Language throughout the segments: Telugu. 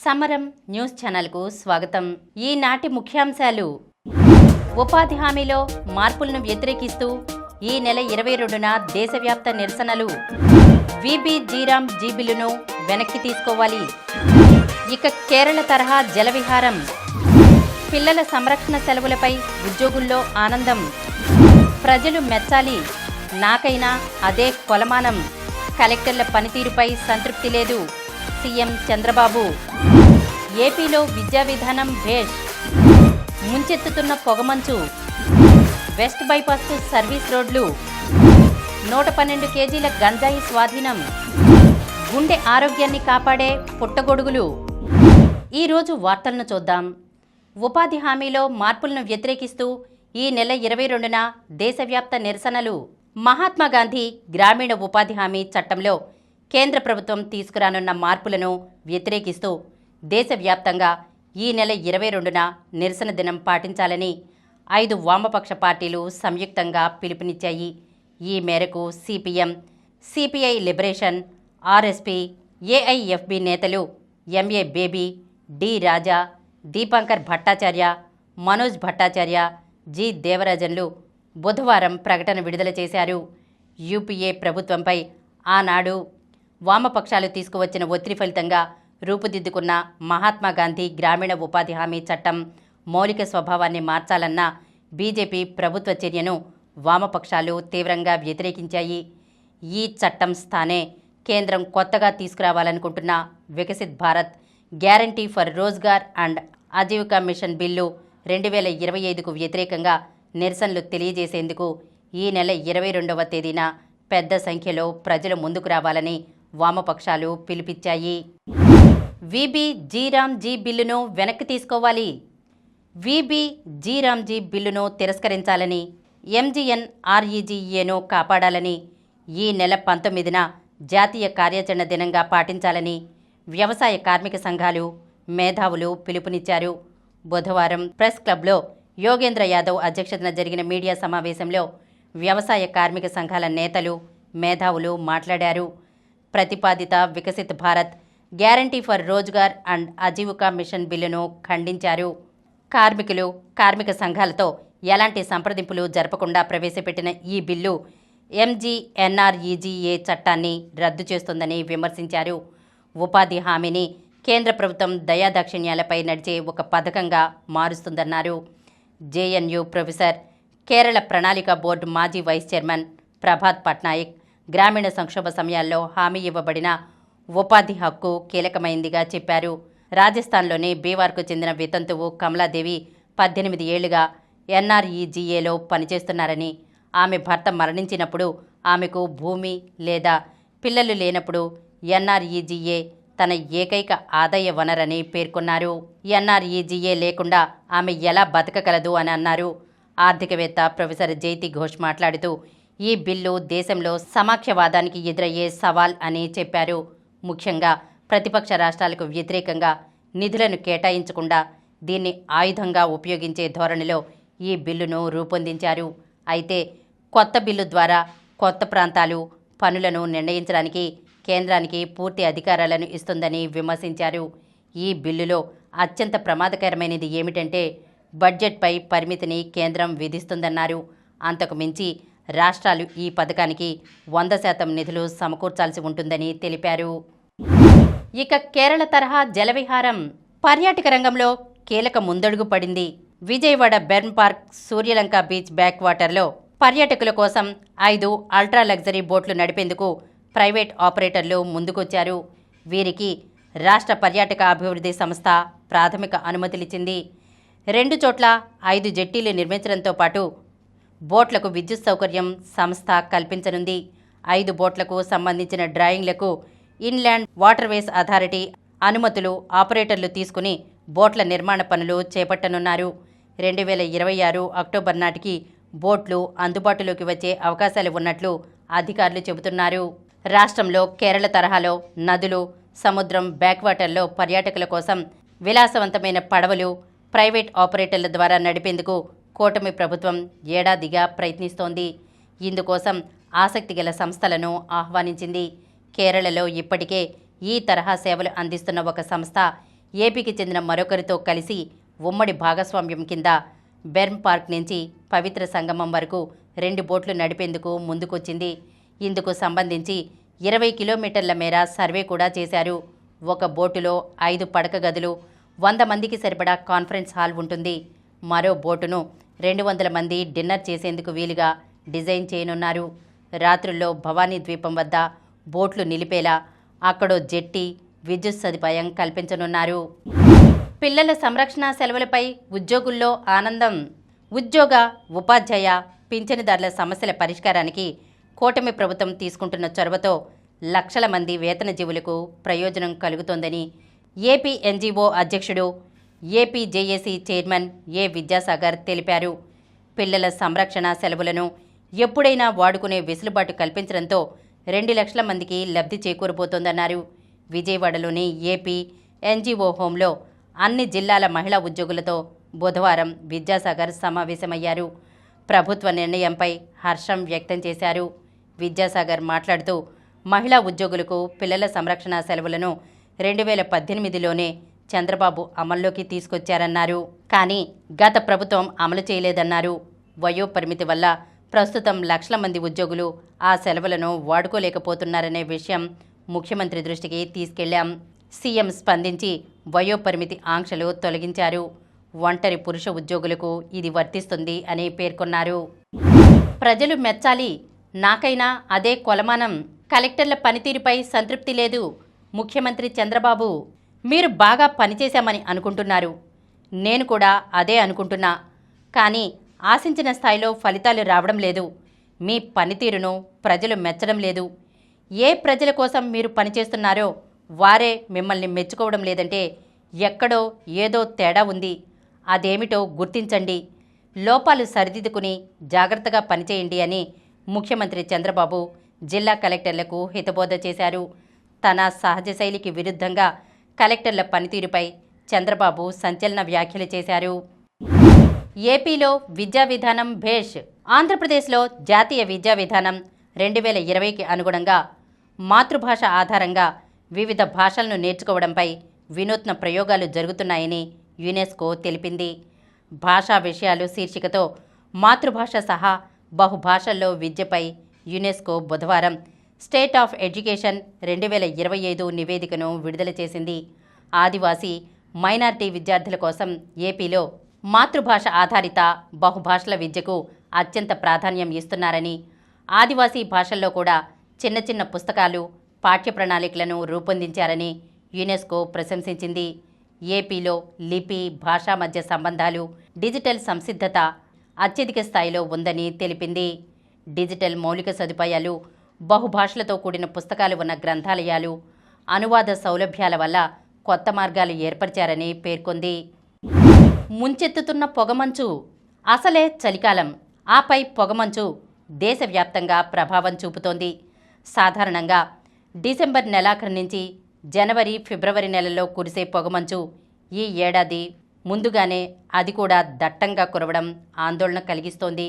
సమరం న్యూస్ ఛానల్కు స్వాగతం. ఈనాటి ముఖ్యాంశాలు. ఉపాధి హామీలో మార్పులను వ్యతిరేకిస్తూ ఈ నెల 22న దేశవ్యాప్త నిరసనలు. విబి జీరామ్ జీ బిల్లును వెనక్కి తీసుకోవాలి. ఇక కేరళ తరహా జలవిహారం. పిల్లల సంరక్షణ సెలవులపై ఉద్యోగుల్లో ఆనందం. ప్రజలు మెచ్చాలి, నాకైనా అదే కొలమానం. కలెక్టర్ల పనితీరుపై సంతృప్తి లేదు, సీఎం చంద్రబాబు. ఏపీలో విద్యా విధానం భేష్. ముంచెత్తుతున్న పొగమంచు. వెస్ట్ బైపాస్కు సర్వీస్ రోడ్లు. 112 కేజీల గంజాయి స్వాధీనం. గుండె ఆరోగ్యాన్ని కాపాడే పుట్టగొడుగులు. ఈరోజు వార్తలను చూద్దాం. ఉపాధి హామీలో మార్పులను వ్యతిరేకిస్తూ ఈ నెల 22న దేశవ్యాప్త నిరసనలు. మహాత్మాగాంధీ గ్రామీణ ఉపాధి హామీ చట్టంలో కేంద్ర ప్రభుత్వం తీసుకురానున్న మార్పులను వ్యతిరేకిస్తూ దేశవ్యాప్తంగా ఈ నెల 22న నిరసన దినం పాటించాలని 5 వామపక్ష పార్టీలు సంయుక్తంగా పిలుపునిచ్చాయి. ఈ మేరకు CPM, CPI liberation, RSP, AIFB నేతలు ఎంఏ బేబీ, డి రాజా, దీపాంకర్ భట్టాచార్య, మనోజ్ భట్టాచార్య, జి దేవరాజన్లు బుధవారం ప్రకటన విడుదల చేశారు. యూపీఏ ప్రభుత్వంపై ఆనాడు వామపక్షాలు తీసుకువచ్చిన ఒత్తిడి ఫలితంగా రూపుదిద్దుకున్న మహాత్మాగాంధీ గ్రామీణ ఉపాధి హామీ చట్టం మౌలిక స్వభావాన్ని మార్చాలన్న బీజేపీ ప్రభుత్వ చర్యను వామపక్షాలు తీవ్రంగా వ్యతిరేకించాయి. ఈ చట్టం స్థానే కేంద్రం కొత్తగా తీసుకురావాలనుకుంటున్న Viksit Bharat guarantee for Rozgar and Ajeevika mission bill 2025కు వ్యతిరేకంగా నిరసనలు తెలియజేసేందుకు ఈ నెల 22వ తేదీన పెద్ద సంఖ్యలో ప్రజలు ముందుకు రావాలని వామపక్షాలు పిలుపిచ్చాయి. విబి జీరామ్ జీ బిల్లును వెనక్కి తీసుకోవాలి. విబి జీరామ్ జీ బిల్లును తిరస్కరించాలని, ఎంజీఎన్ఆర్ఈజీఏను కాపాడాలని, ఈ నెల 19న జాతీయ కార్యాచరణ దినంగా పాటించాలని వ్యవసాయ కార్మిక సంఘాలు, మేధావులు పిలుపునిచ్చారు. బుధవారం ప్రెస్ క్లబ్లో యోగేంద్ర యాదవ్ అధ్యక్షతన జరిగిన మీడియా సమావేశంలో వ్యవసాయ కార్మిక సంఘాల నేతలు, మేధావులు మాట్లాడారు. ప్రతిపాదిత Viksit Bharat guarantee for Rozgar and Ajeevika mission బిల్లును ఖండించారు. కార్మికులు, కార్మిక సంఘాలతో ఎలాంటి సంప్రదింపులు జరపకుండా ప్రవేశపెట్టిన ఈ బిల్లు ఎంజీఎన్ఆర్ఈజీఏ చట్టాన్ని రద్దు చేస్తుందని విమర్శించారు. ఉపాధి హామీని కేంద్ర ప్రభుత్వం దయాదాక్షిణ్యాలపై నడిచే ఒక పథకంగా మారుస్తుందన్నారు. జేఎన్యూ ప్రొఫెసర్, కేరళ ప్రణాళిక బోర్డు మాజీ వైస్ చైర్మన్ ప్రభాత్ పట్నాయక్ గ్రామీణ సంక్షోభ సమయాల్లో హామీ ఇవ్వబడిన ఉపాధి హక్కు కీలకమైందిగా చెప్పారు. రాజస్థాన్లోని బీవార్కు చెందిన వితంతువు కమలాదేవి 18 ఏళ్లుగా ఎన్ఆర్ఈజీఏలో పనిచేస్తున్నారని, ఆమె భర్త మరణించినప్పుడు ఆమెకు భూమి లేదా పిల్లలు లేనప్పుడు ఎన్ఆర్ఈజీఏ తన ఏకైక ఆదాయ వనరని పేర్కొన్నారు. ఎన్ఆర్ఈజీఏ లేకుండా ఆమె ఎలా బతకగలదు అని అన్నారు. ఆర్థికవేత్త ప్రొఫెసర్ జైతి ఘోష్ మాట్లాడుతూ ఈ బిల్లు దేశంలో సమాఖ్యవాదానికి ఎదురయ్యే సవాల్ అని చెప్పారు. ముఖ్యంగా ప్రతిపక్ష రాష్ట్రాలకు వ్యతిరేకంగా నిధులను కేటాయించకుండా దీన్ని ఆయుధంగా ఉపయోగించే ధోరణిలో ఈ బిల్లును రూపొందించారు. అయితే కొత్త బిల్లు ద్వారా కొత్త ప్రాంతాలు, పనులను నిర్ణయించడానికి కేంద్రానికి పూర్తి అధికారాలను ఇస్తుందని విమర్శించారు. ఈ బిల్లులో అత్యంత ప్రమాదకరమైనది ఏమిటంటే బడ్జెట్పై పరిమితిని కేంద్రం విధిస్తుందన్నారు. అంతకు మించి రాష్ట్రాలు ఈ పథకానికి 100% నిధులు సమకూర్చాల్సి ఉంటుందని తెలిపారు. ఇక కేరళ తరహా జలవిహారం. పర్యాటక రంగంలో కీలక ముందడుగు పడింది. Vijayawada berm park, Suryalanka beach back వాటర్లో పర్యాటకుల కోసం 5 అల్ట్రా లగ్జరీ బోట్లు నడిపేందుకు ప్రైవేట్ ఆపరేటర్లు ముందుకొచ్చారు. వీరికి రాష్ట్ర పర్యాటక అభివృద్ధి సంస్థ ప్రాథమిక అనుమతులిచ్చింది. 2 చోట్ల 5 జెట్టీలు నిర్మించడంతో పాటు బోట్లకు విద్యుత్ సౌకర్యం సంస్థ కల్పించనుంది. 5 బోట్లకు సంబంధించిన డ్రాయింగ్లకు ఇన్లాండ్ వాటర్వేస్ అథారిటీ అనుమతులు ఆపరేటర్లు తీసుకుని బోట్ల నిర్మాణ పనులు చేపట్టనున్నారు. 2026 అక్టోబర్ నాటికి బోట్లు అందుబాటులోకి వచ్చే అవకాశాలు ఉన్నట్లు అధికారులు చెబుతున్నారు. రాష్ట్రంలో కేరళ తరహాలో నదులు, సముద్రం, బ్యాక్వాటర్లో పర్యాటకుల కోసం విలాసవంతమైన పడవలు ప్రైవేట్ ఆపరేటర్ల ద్వారా నడిపేందుకు కూటమి ప్రభుత్వం ఏడాదిగా ప్రయత్నిస్తోంది. ఇందుకోసం ఆసక్తి గల సంస్థలను ఆహ్వానించింది. కేరళలో ఇప్పటికే ఈ తరహా సేవలు అందిస్తున్న ఒక సంస్థ ఏపీకి చెందిన మరొకరితో కలిసి ఉమ్మడి భాగస్వామ్యం కింద బెర్మ్ పార్క్ నుంచి పవిత్ర సంగమం వరకు 2 బోట్లు నడిపేందుకు ముందుకొచ్చింది. ఇందుకు సంబంధించి 20 కిలోమీటర్ల మేర సర్వే కూడా చేశారు. ఒక బోటులో 5 పడక గదులు, 100 మందికి సరిపడా కాన్ఫరెన్స్ హాల్ ఉంటుంది. మరో బోటును 200 మంది డిన్నర్ చేసేందుకు వీలుగా డిజైన్ చేయనున్నారు. రాత్రుల్లో భవానీ ద్వీపం వద్ద బోట్లు నిలిపేలా అక్కడో జెట్టి, విద్యుత్ సదుపాయం కల్పించనున్నారు. పిల్లల సంరక్షణ సెలవులపై ఉద్యోగుల్లో ఆనందం. ఉద్యోగ, ఉపాధ్యాయ, పింఛనుదారుల సమస్యల పరిష్కారానికి కూటమి ప్రభుత్వం తీసుకుంటున్న చొరవతో లక్షల మంది వేతనజీవులకు ప్రయోజనం కలుగుతోందని ఏపీ ఎన్జీఓ అధ్యక్షుడు, ఏపీ జేఏసీ చైర్మన్ ఏ విద్యాసాగర్ తెలిపారు. పిల్లల సంరక్షణ సెలవులను ఎప్పుడైనా వాడుకునే వెసులుబాటు కల్పించడంతో 2 లక్షల మందికి లబ్ధి చేకూరబోతోందన్నారు. విజయవాడలోని ఏపీ ఎన్జీఓ హోంలో అన్ని జిల్లాల మహిళా ఉద్యోగులతో బుధవారం విద్యాసాగర్ సమావేశమయ్యారు. ప్రభుత్వ నిర్ణయంపై హర్షం వ్యక్తం చేశారు. విద్యాసాగర్ మాట్లాడుతూ మహిళా ఉద్యోగులకు పిల్లల సంరక్షణ సెలవులను 2018లోనే చంద్రబాబు అమల్లోకి తీసుకొచ్చారన్నారు. కానీ గత ప్రభుత్వం అమలు చేయలేదన్నారు. వయోపరిమితి వల్ల ప్రస్తుతం లక్షల మంది ఉద్యోగులు ఆ సెలవులను వాడుకోలేకపోతున్నారనే విషయం ముఖ్యమంత్రి దృష్టికి తీసుకెళ్లాం. సీఎం స్పందించి వయోపరిమితి ఆంక్షలు తొలగించారు. ఒంటరి పురుష ఉద్యోగులకు ఇది వర్తిస్తుంది అని పేర్కొన్నారు. ప్రజలు మెచ్చాలి, నాకైనా అదే కొలమానం. కలెక్టర్ల పనితీరుపై సంతృప్తి లేదు. ముఖ్యమంత్రి చంద్రబాబు, మీరు బాగా పనిచేశామని అనుకుంటున్నారు. నేను కూడా అదే అనుకుంటున్నా. కానీ ఆశించిన స్థాయిలో ఫలితాలు రావడం లేదు. మీ పనితీరును ప్రజలు మెచ్చడం లేదు. ఏ ప్రజల కోసం మీరు పనిచేస్తున్నారో వారే మిమ్మల్ని మెచ్చుకోవడం లేదంటే ఎక్కడో ఏదో తేడా ఉంది. అదేమిటో గుర్తించండి. లోపాలు సరిదిద్దుకుని జాగ్రత్తగా పనిచేయండి అని ముఖ్యమంత్రి చంద్రబాబు జిల్లా కలెక్టర్లకు హితబోధ చేశారు. తన సహజ శైలికి విరుద్ధంగా కలెక్టర్ల పనితీరుపై చంద్రబాబు సంచలన వ్యాఖ్యలు చేశారు. ఏపీలో విద్యా విధానం భేష్. ఆంధ్రప్రదేశ్లో జాతీయ విద్యా విధానం 2020కి అనుగుణంగా మాతృభాష ఆధారంగా వివిధ భాషలను నేర్చుకోవడంపై వినూత్న ప్రయోగాలు జరుగుతున్నాయని యునెస్కో తెలిపింది. భాషా విషయాలు శీర్షికతో మాతృభాష సహా బహుభాషల్లో విద్యపై యునెస్కో బుధవారం స్టేట్ ఆఫ్ ఎడ్యుకేషన్ 2025 నివేదికను విడుదల చేసింది. ఆదివాసీ, మైనారిటీ విద్యార్థుల కోసం ఏపీలో మాతృభాష ఆధారిత బహుభాషల విద్యకు అత్యంత ప్రాధాన్యం ఇస్తున్నారని, ఆదివాసీ భాషల్లో కూడా చిన్న చిన్న పుస్తకాలు, పాఠ్య ప్రణాళికలను రూపొందించారని యునెస్కో ప్రశంసించింది. ఏపీలో లిపి, భాషా మధ్య సంబంధాలు, డిజిటల్ సంసిద్ధత అత్యధిక స్థాయిలో ఉందని తెలిపింది. డిజిటల్ మౌలిక సదుపాయాలు, బహుభాషలతో కూడిన పుస్తకాలు ఉన్న గ్రంథాలయాలు, అనువాద సౌలభ్యాల వల్ల కొత్త మార్గాలు ఏర్పరిచారని పేర్కొంది. ముంచెత్తుతున్న పొగమంచు. అసలే చలికాలం, ఆపై పొగమంచు దేశవ్యాప్తంగా ప్రభావం చూపుతోంది. సాధారణంగా డిసెంబర్ నెలాఖరు నుంచి జనవరి, ఫిబ్రవరి నెలల్లో కురిసే పొగమంచు ఈ ఏడాది ముందుగానే అది కూడా దట్టంగా కురవడం ఆందోళన కలిగిస్తోంది.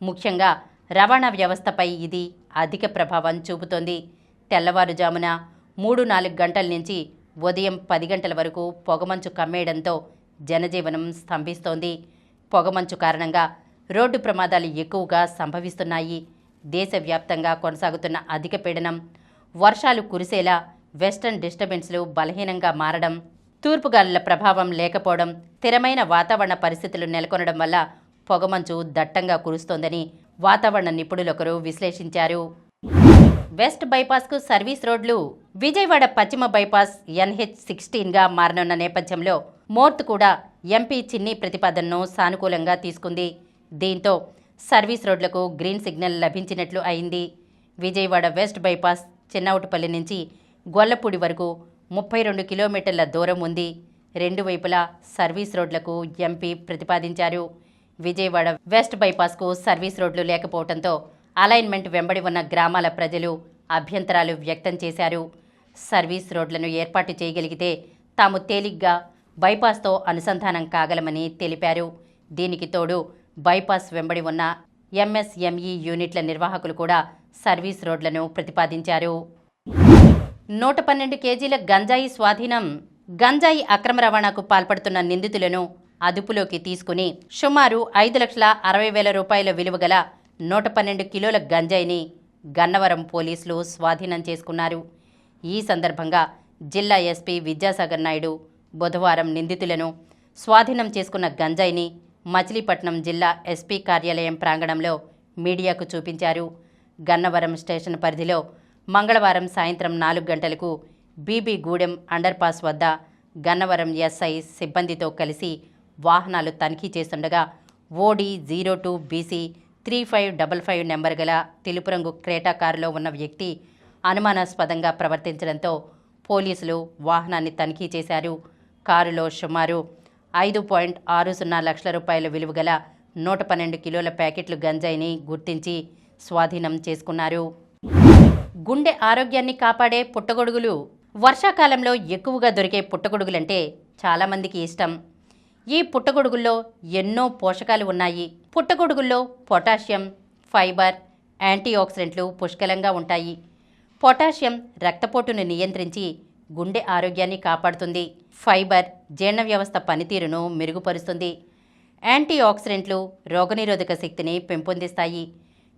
ముఖ్యంగా రవాణా వ్యవస్థపై ఇది అధిక ప్రభావం చూపుతోంది. తెల్లవారుజామున 3-4 గంటల నుంచి ఉదయం 10 గంటల వరకు పొగమంచు కమ్మేయడంతో జనజీవనం స్తంభిస్తోంది. పొగమంచు కారణంగా రోడ్డు ప్రమాదాలు ఎక్కువగా సంభవిస్తున్నాయి. దేశవ్యాప్తంగా కొనసాగుతున్న అధిక పీడనం, వర్షాలు కురిసేలా వెస్టర్న్ డిస్టర్బెన్స్లు బలహీనంగా మారడం, తూర్పుగాలుల ప్రభావం లేకపోవడం, స్థిరమైన వాతావరణ పరిస్థితులు నెలకొనడం వల్ల పొగమంచు దట్టంగా కురుస్తోందని వాతావరణ నిపుణులొకరు విశ్లేషించారు. వెస్ట్ బైపాస్కు సర్వీస్ రోడ్లు. విజయవాడ పశ్చిమ బైపాస్ NH16గా మారనున్న నేపథ్యంలో మోర్త్ కూడా ఎంపీ చిన్ని ప్రతిపాదనను సానుకూలంగా తీసుకుంది. దీంతో సర్వీస్ రోడ్లకు గ్రీన్ సిగ్నల్ లభించినట్లు అయింది. విజయవాడ వెస్ట్ బైపాస్ చిన్నవుటిపల్లి నుంచి గొల్లపూడి వరకు 32 కిలోమీటర్ల దూరం ఉంది. 2 వైపులా సర్వీస్ రోడ్లకు ఎంపీ ప్రతిపాదించారు. విజయవాడ వెస్ట్ బైపాస్కు సర్వీస్ రోడ్లు లేకపోవడంతో అలైన్మెంట్ వెంబడి ఉన్న గ్రామాల ప్రజలు అభ్యంతరాలు వ్యక్తం చేశారు. సర్వీస్ రోడ్లను ఏర్పాటు చేయగలిగితే తాము తేలిగ్గా బైపాస్తో అనుసంధానం కాగలమని తెలిపారు. దీనికి తోడు బైపాస్ వెంబడి ఉన్న MSME యూనిట్ల నిర్వాహకులు కూడా సర్వీస్ రోడ్లను ప్రతిపాదించారు. 112 కేజీల గంజాయి స్వాధీనం. గంజాయి అక్రమ రవాణాకు పాల్పడుతున్న నిందితులను అదుపులోకి తీసుకుని సుమారు 5,60,000 రూపాయల విలువ గల 112 కిలోల గంజాయిని గన్నవరం పోలీసులు స్వాధీనం చేసుకున్నారు. ఈ సందర్భంగా జిల్లా ఎస్పీ విద్యాసాగర్ నాయుడు బుధవారం నిందితులను స్వాధీనం చేసుకున్న గంజాయిని మచిలీపట్నం జిల్లా ఎస్పీ కార్యాలయం ప్రాంగణంలో మీడియాకు చూపించారు. గన్నవరం స్టేషన్ పరిధిలో మంగళవారం సాయంత్రం 4 గంటలకు బీబీగూడెం అండర్పాస్ వద్ద గన్నవరం ఎస్ఐ సిబ్బందితో కలిసి వాహనాలు తనిఖీ చేస్తుండగా ఓడి 02 BC 3555 నెంబర్ గల తెలుపు రంగు క్రేటా కారులో ఉన్న వ్యక్తి అనుమానాస్పదంగా ప్రవర్తించడంతో పోలీసులు వాహనాన్ని తనిఖీ చేశారు. కారులో సుమారు 5.60 లక్షల రూపాయల విలువ గల 112 కిలోల ప్యాకెట్లు గంజాయిని గుర్తించి స్వాధీనం చేసుకున్నారు. గుండె ఆరోగ్యాన్ని కాపాడే పుట్టగొడుగులు. వర్షాకాలంలో ఎక్కువగా దొరికే పుట్టగొడుగులంటే చాలామందికి ఇష్టం. ఈ పుట్టగొడుగుల్లో ఎన్నో పోషకాలు ఉన్నాయి. పుట్టగొడుగుల్లో పొటాషియం, ఫైబర్, యాంటీఆక్సిడెంట్లు పుష్కలంగా ఉంటాయి. పొటాషియం రక్తపోటును నియంత్రించి గుండె ఆరోగ్యాన్ని కాపాడుతుంది. ఫైబర్ జీర్ణ వ్యవస్థ పనితీరును మెరుగుపరుస్తుంది. యాంటీఆక్సిడెంట్లు రోగనిరోధక శక్తిని పెంపొందిస్తాయి.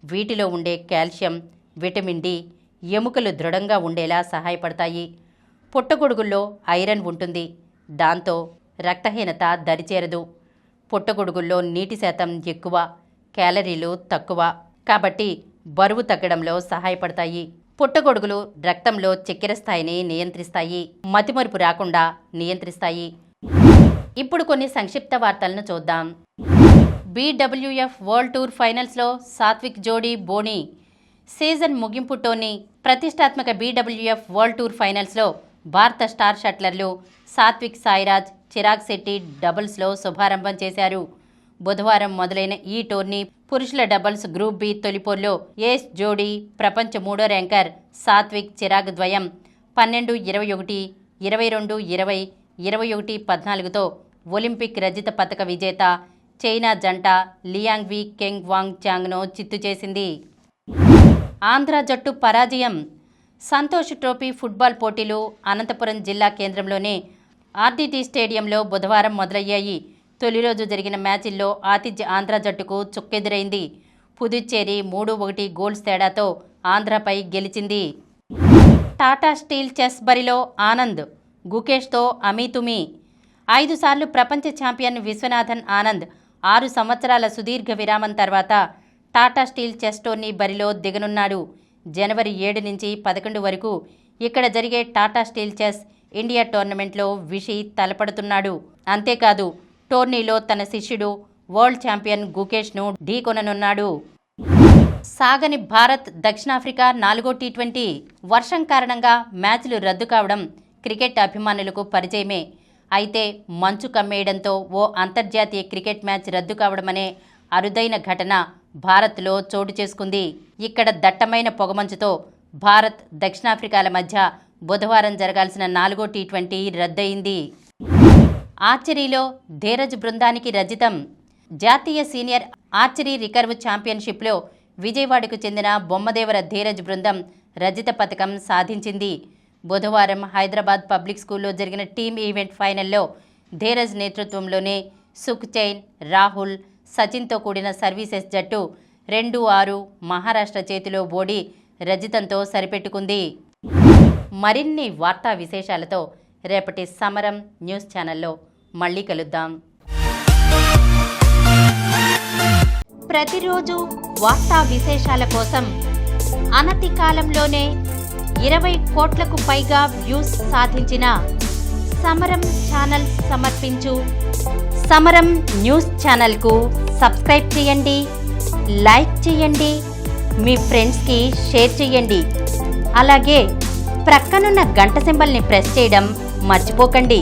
వీటిలో ఉండే కాల్షియం, విటమిన్ డి ఎముకలు దృఢంగా ఉండేలా సహాయపడతాయి. పుట్టగొడుగుల్లో ఐరన్ ఉంటుంది. దాంతో రక్తహీనత దరిచేరదు. పుట్టగొడుగుల్లో నీటి శాతం ఎక్కువ, క్యాలరీలు తక్కువ కాబట్టి బరువు తగ్గడంలో సహాయపడతాయి. పుట్టగొడుగులు రక్తంలో చక్కెర స్థాయిని నియంత్రిస్తాయి. మతిమరుపు రాకుండా నియంత్రిస్తాయి. ఇప్పుడు కొన్ని సంక్షిప్త వార్తలను చూద్దాం. BWF వరల్డ్ టూర్ ఫైనల్స్లో సాత్విక్ జోడీ బోని. సీజన్ ముగింపు టోర్నీ ప్రతిష్టాత్మక BWF వరల్డ్ టూర్ ఫైనల్స్లో భారత స్టార్ షట్లర్లు సాత్విక్ సాయిరాజ్, చిరాగ్ శెట్టి డబుల్స్లో శుభారంభం చేశారు. బుధవారం మొదలైన ఈ టోర్నీ పురుషుల డబుల్స్ గ్రూప్ బి తొలిపోర్లో ఏస్ జోడీ ప్రపంచ 3వ ర్యాంకర్ సాత్విక్ చిరాగ్ ద్వయం 12-21, 22-20, 21-14తో ఒలింపిక్ రజత పతక విజేత చైనా జంట లియాంగ్వి కెంగ్ వాంగ్ చాంగ్ను చిత్తు చేసింది. ఆంధ్ర జట్టు పరాజయం. సంతోష్ ట్రోఫీ ఫుట్బాల్ పోటీలు అనంతపురం జిల్లా కేంద్రంలోని ఆర్డీటీ స్టేడియంలో బుధవారం మొదలయ్యాయి. తొలి రోజు జరిగిన మ్యాచ్ల్లో ఆతిథ్య ఆంధ్ర జట్టుకు చుక్కెదురైంది. పుదుచ్చేరి 3-1 గోల్స్ తేడాతో ఆంధ్రపై గెలిచింది. టాటా స్టీల్ చెస్ బరిలో ఆనంద్, గుకేష్తో అమీతుమీ. 5 సార్లు ప్రపంచ ఛాంపియన్ విశ్వనాథన్ ఆనంద్ 6 సంవత్సరాల సుదీర్ఘ విరామం తర్వాత టాటా స్టీల్ చెస్ టోర్నీ బరిలో దిగనున్నాడు. జనవరి 7 నుంచి 11 వరకు ఇక్కడ జరిగే టాటా స్టీల్ చెస్ ఇండియా టోర్నమెంట్లో విషి తలపడుతున్నాడు. అంతేకాదు టోర్నీలో తన శిష్యుడు వరల్డ్ ఛాంపియన్ గుకేష్ను ఢీకొననున్నాడు. సాగని భారత్ దక్షిణాఫ్రికా 4వ టీ20. వర్షం కారణంగా మ్యాచ్లు రద్దు కావడం క్రికెట్ అభిమానులకు పరిచయమే. అయితే మంచు కమ్మేయడంతో ఓ అంతర్జాతీయ క్రికెట్ మ్యాచ్ రద్దు కావడమనే అరుదైన ఘటన భారత్లో చోటు చేసుకుంది. ఇక్కడ దట్టమైన పొగమంచుతో భారత్ దక్షిణాఫ్రికాల మధ్య బుధవారం జరగాల్సిన 4వ టీ20 రద్దయింది. ఆర్చరీలో ధీరజ్ బృందానికి రజితం. జాతీయ సీనియర్ ఆర్చరీ రికర్వ్ ఛాంపియన్షిప్లో విజయవాడకు చెందిన బొమ్మదేవర ధీరజ్ బృందం రజిత పతకం సాధించింది. బుధవారం హైదరాబాద్ పబ్లిక్ స్కూల్లో జరిగిన టీమ్ ఈవెంట్ ఫైనల్లో ధీరజ్ నేతృత్వంలోనే సుఖ్చైన్, రాహుల్, సచిన్తో కూడిన సర్వీసెస్ జట్టు 2-6 మహారాష్ట్ర చేతిలో ఓడి రజితంతో సరిపెట్టుకుంది. మరిన్ని వార్తా విశేషాలతో రేపటి సమరం న్యూస్ ఛానల్లో మళ్ళీ కలుద్దాం. ప్రతిరోజు వార్తా విశేషాల కోసం అనతి కాలంలోనే 20 కోట్లకు పైగా వ్యూస్ సాధించిన సమరం ఛానల్ సమర్పించు సమరం న్యూస్ ఛానల్కు సబ్స్క్రైబ్ చేయండి, లైక్ చేయండి, మీ ఫ్రెండ్స్కి షేర్ చేయండి. అలాగే ప్రక్కనున్న గంట సింబల్ని ప్రెస్ చేయడం మర్చిపోకండి.